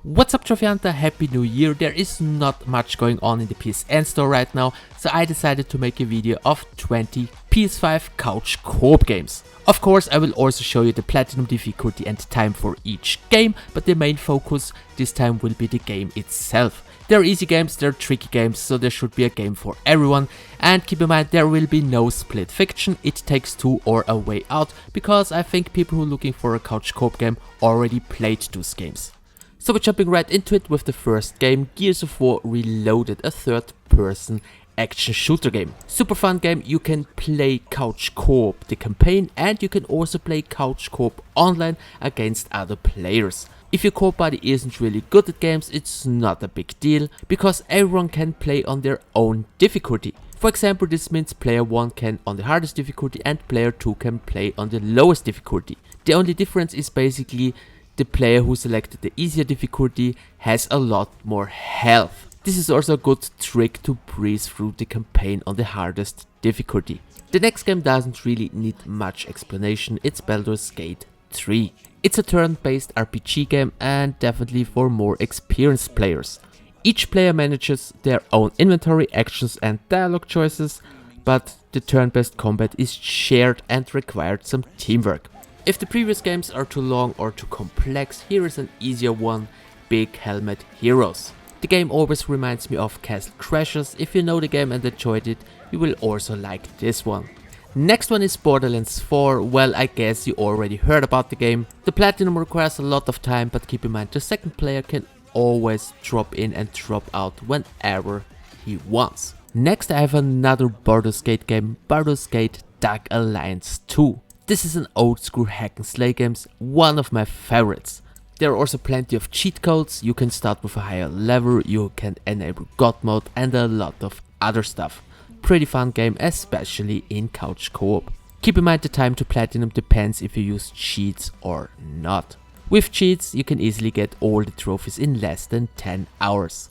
What's up, Trophy Hunter? Happy New Year. There is not much going on in the PSN store right now, so I decided to make a video of 20 PS5 Couch-Coop games. Of course, I will also show you the platinum difficulty and time for each game, but the main focus this time will be the game itself. There are easy games, there are tricky games, so there should be a game for everyone. And keep in mind, there will be no split fiction, It Takes Two or A Way Out, because I think people who are looking for a couch co-op game already played those games. So we're jumping right into it with the first game, Gears of War Reloaded, a third-person action shooter game. Super fun game. You can play couch co-op the campaign, and you can also play couch co-op online against other players. If your co-op buddy isn't really good at games, it's not a big deal, because everyone can play on their own difficulty. For example, this means player 1 can on the hardest difficulty and player 2 can play on the lowest difficulty. The only difference is basically the player who selected the easier difficulty has a lot more health. This is also a good trick to breeze through the campaign on the hardest difficulty. The next game doesn't really need much explanation, it's Baldur's Gate 3. It's a turn-based RPG game and definitely for more experienced players. Each player manages their own inventory, actions and dialogue choices, but the turn-based combat is shared and required some teamwork. If the previous games are too long or too complex, here is an easier one, Big Helmet Heroes. The game always reminds me of Castle Crashers. If you know the game and enjoyed it, you will also like this one. Next one is Borderlands 4. Well, I guess you already heard about the game. The platinum requires a lot of time, but keep in mind the second player can always drop in and drop out whenever he wants. Next I have another Baldur's Gate game, Baldur's Gate Dark Alliance 2. This is an old school hack and slay game, one of my favorites. There are also plenty of cheat codes, you can start with a higher level, you can enable God mode and a lot of other stuff. Pretty fun game, especially in couch co-op. Keep in mind the time to platinum depends if you use cheats or not. With cheats you can easily get all the trophies in less than 10 hours.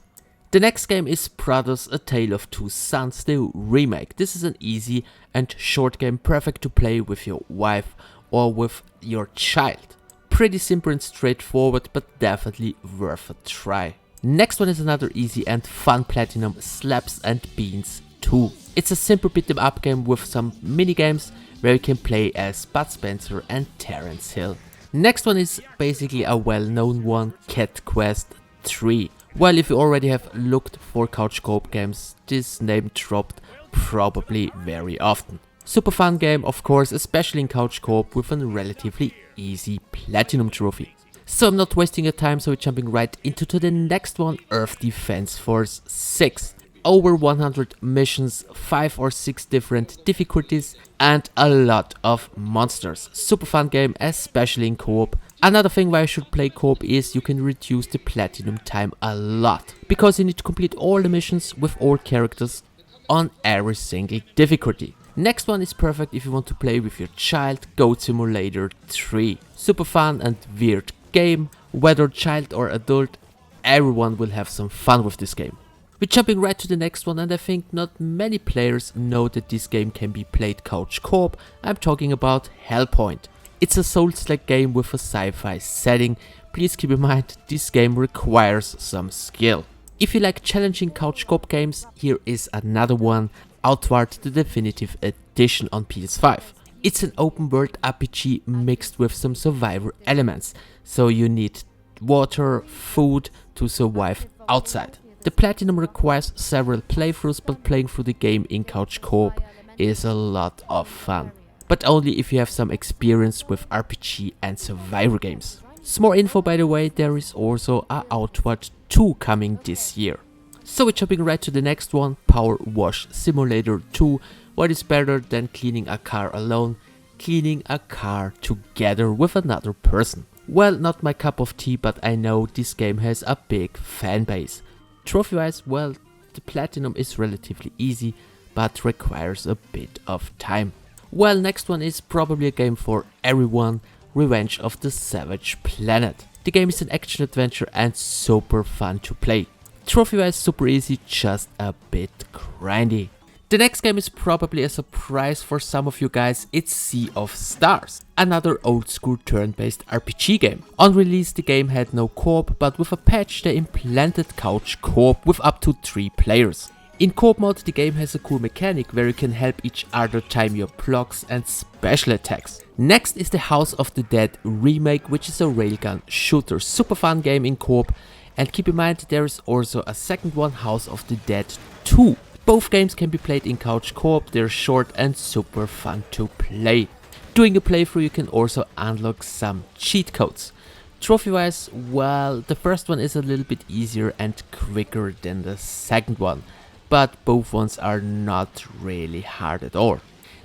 The next game is Brothers: A Tale of Two Sons, the remake. This is an easy and short game, perfect to play with your wife or with your child. Pretty simple and straightforward, but definitely worth a try. Next one is another easy and fun platinum, Slaps and Beans 2. It's a simple beat 'em up game with some mini games where you can play as Bud Spencer and Terence Hill. Next one is basically a well-known one, Cat Quest 3. Well, if you already have looked for couch co-op games, this name dropped probably very often. Super fun game, of course, especially in couch co-op with a relatively easy platinum trophy. So I'm not wasting your time, so we're jumping right into the next one, Earth Defense Force 6. Over 100 missions, 5 or 6 different difficulties and a lot of monsters. Super fun game, especially in co-op. Another thing why I should play co-op is you can reduce the platinum time a lot, because you need to complete all the missions with all characters on every single difficulty. Next one is perfect if you want to play with your child, Goat Simulator 3. Super fun and weird game, whether child or adult, everyone will have some fun with this game. We're jumping right to the next one, and I think not many players know that this game can be played couch co-op. I'm talking about Hellpoint. It's a Souls-like game with a sci-fi setting. Please keep in mind this game requires some skill. If you like challenging couch co-op games, here is another one, Outward the Definitive Edition on PS5. It's an open world RPG mixed with some survival elements, so you need water, food to survive outside. The platinum requires several playthroughs, but playing through the game in couch co-op is a lot of fun. But only if you have some experience with RPG and survival games. Some more info, by the way, there is also a Outward 2 coming this year. So we're jumping right to the next one, Power Wash Simulator 2. What is better than cleaning a car alone? Cleaning a car together with another person. Well, not my cup of tea, but I know this game has a big fan base. Trophy wise, well, the platinum is relatively easy, but requires a bit of time. Well, next one is probably a game for everyone, Revenge of the Savage Planet. The game is an action adventure and super fun to play. Trophy wise super easy, just a bit grindy. The next game is probably a surprise for some of you guys. It's Sea of Stars, another old school turn-based RPG game. On release the game had no co-op, but with a patch they implemented couch co-op with up to 3 players. In co-op mode the game has a cool mechanic where you can help each other time your blocks and special attacks. Next is the House of the Dead remake, which is a railgun shooter, super fun game in co-op, and keep in mind there is also a second one, House of the Dead 2. Both games can be played in couch co-op, they're short and super fun to play. During a playthrough you can also unlock some cheat codes. Trophy wise, well, the first one is a little bit easier and quicker than the second one, but both ones are not really hard at all.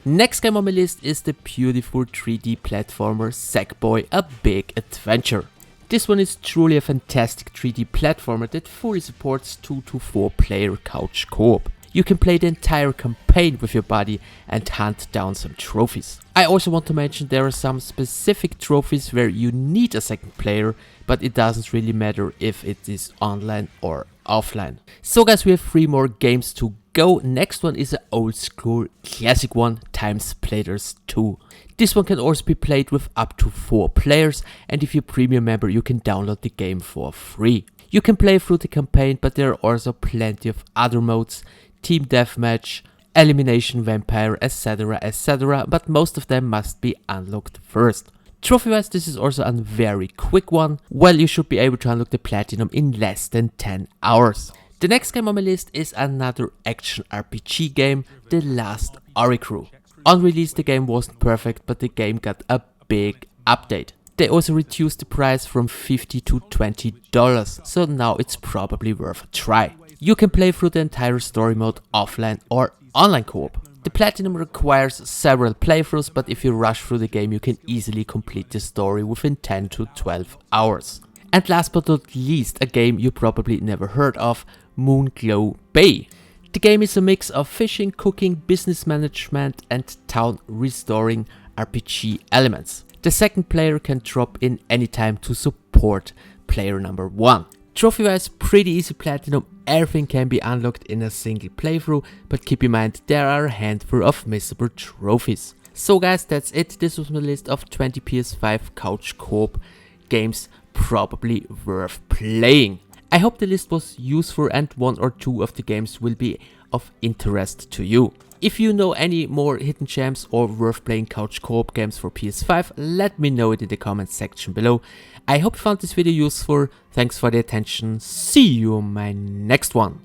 Next game on my list is the beautiful 3D platformer Sackboy: A Big Adventure. This one is truly a fantastic 3D platformer that fully supports 2 to 4 player couch co-op. You can play the entire campaign with your buddy and hunt down some trophies. I also want to mention there are some specific trophies where you need a second player, but it doesn't really matter if it is online or offline. So guys, we have 3 more games to go. Next one is an old school classic one, Time Splitters 2. This one can also be played with up to 4 players, and if you're a premium member you can download the game for free. You can play through the campaign, but there are also plenty of other modes, team deathmatch, elimination vampire, etc, etc, but most of them must be unlocked first. Trophy wise this is also a very quick one. Well, you should be able to unlock the platinum in less than 10 hours. The next game on my list is another action RPG game, The Last Oricru. On release the game wasn't perfect, but the game got a big update. They also reduced the price from $50 to $20, so now it's probably worth a try. You can play through the entire story mode offline or online co-op. The platinum requires several playthroughs, but if you rush through the game you can easily complete the story within 10 to 12 hours. And last but not least, a game you probably never heard of, Moonglow Bay. The game is a mix of fishing, cooking, business management and town restoring RPG elements. The second player can drop in anytime to support player number 1. Trophy wise, pretty easy platinum, everything can be unlocked in a single playthrough, but keep in mind there are a handful of missable trophies. So guys, that's it. This was my list of 20 PS5 couch co-op games probably worth playing. I hope the list was useful and 1 or 2 of the games will be of interest to you. If you know any more hidden gems or worth playing couch co-op games for PS5, let me know it in the comments section below. I hope you found this video useful. Thanks for the attention. See you in my next one.